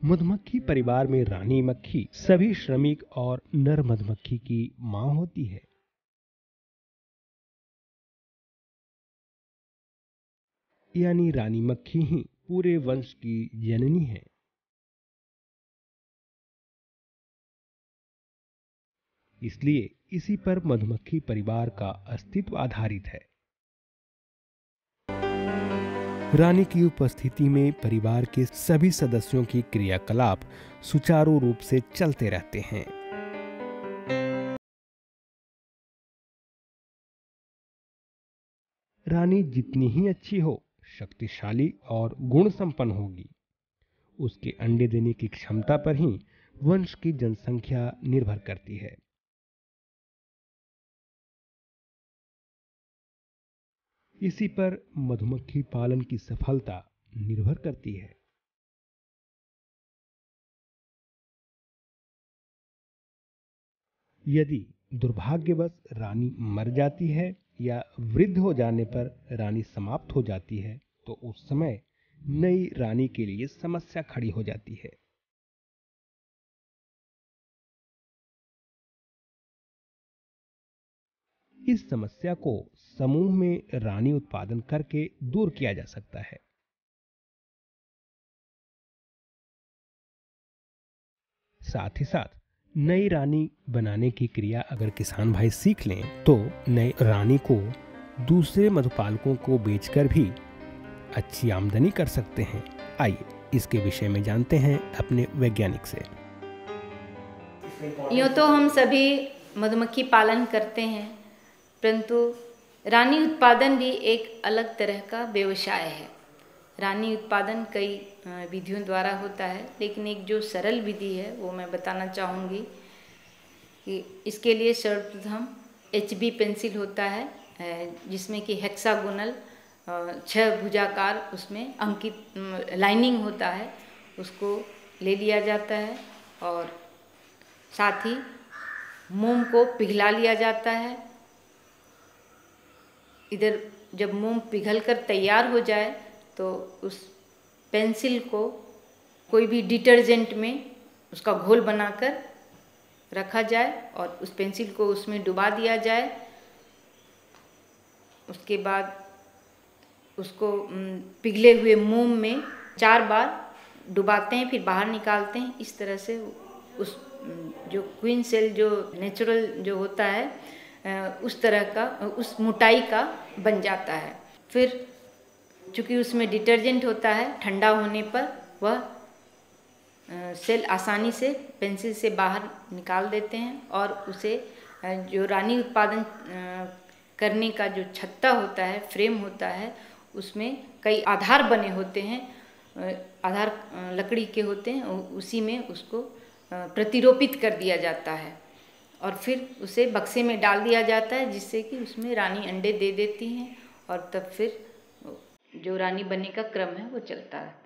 मधुमक्खी परिवार में रानी मक्खी सभी श्रमिक और नर मधुमक्खी की मां होती है। यानी रानी मक्खी ही पूरे वंश की जननी है। इसलिए इसी पर मधुमक्खी परिवार का अस्तित्व आधारित है। रानी की उपस्थिति में परिवार के सभी सदस्यों की क्रियाकलाप सुचारू रूप से चलते रहते हैं। रानी जितनी ही अच्छी हो, शक्तिशाली और गुण संपन्न होगी, उसके अंडे देने की क्षमता पर ही वंश की जनसंख्या निर्भर करती है। इसी पर मधुमक्खी पालन की सफलता निर्भर करती है। यदि दुर्भाग्यवश रानी मर जाती है या वृद्ध हो जाने पर रानी समाप्त हो जाती है, तो उस समय नई रानी के लिए समस्या खड़ी हो जाती है। इस समस्या को समूह में रानी उत्पादन करके दूर किया जा सकता है। साथ ही साथ नई रानी बनाने की क्रिया अगर किसान भाई सीख लें तो नई रानी को दूसरे मधुपालकों को बेचकर भी अच्छी आमदनी कर सकते हैं। आइए इसके विषय में जानते हैं अपने वैज्ञानिक से। यूँ तो हम सभी मधुमक्खी पालन करते हैं, परंतु रानी उत्पादन भी एक अलग तरह का व्यवसाय है। रानी उत्पादन कई विधियों द्वारा होता है, लेकिन एक जो सरल विधि है वो मैं बताना चाहूँगी कि इसके लिए सर्वप्रथम HB पेंसिल होता है, जिसमें कि हेक्सागोनल 6 भुजाकार उसमें अंकित लाइनिंग होता है, उसको ले लिया जाता है और साथ ही मोम को पिघला लिया जाता है। इधर जब मोम पिघलकर तैयार हो जाए तो उस पेंसिल को कोई भी डिटर्जेंट में उसका घोल बनाकर रखा जाए और उस पेंसिल को उसमें डुबा दिया जाए। उसके बाद उसको पिघले हुए मोम में 4 बार डुबाते हैं, फिर बाहर निकालते हैं। इस तरह से उस जो क्वीन सेल जो नेचुरल जो होता है उस तरह का उस मोटाई का बन जाता है। फिर चूँकि उसमें डिटर्जेंट होता है, ठंडा होने पर वह सेल आसानी से पेंसिल से बाहर निकाल देते हैं और उसे जो रानी उत्पादन करने का जो छत्ता होता है, फ्रेम होता है, उसमें कई आधार बने होते हैं, आधार लकड़ी के होते हैं, उसी में उसको प्रतिरोपित कर दिया जाता है और फिर उसे बक्से में डाल दिया जाता है, जिससे कि उसमें रानी अंडे दे देती हैं और तब फिर जो रानी बनने का क्रम है वो चलता है।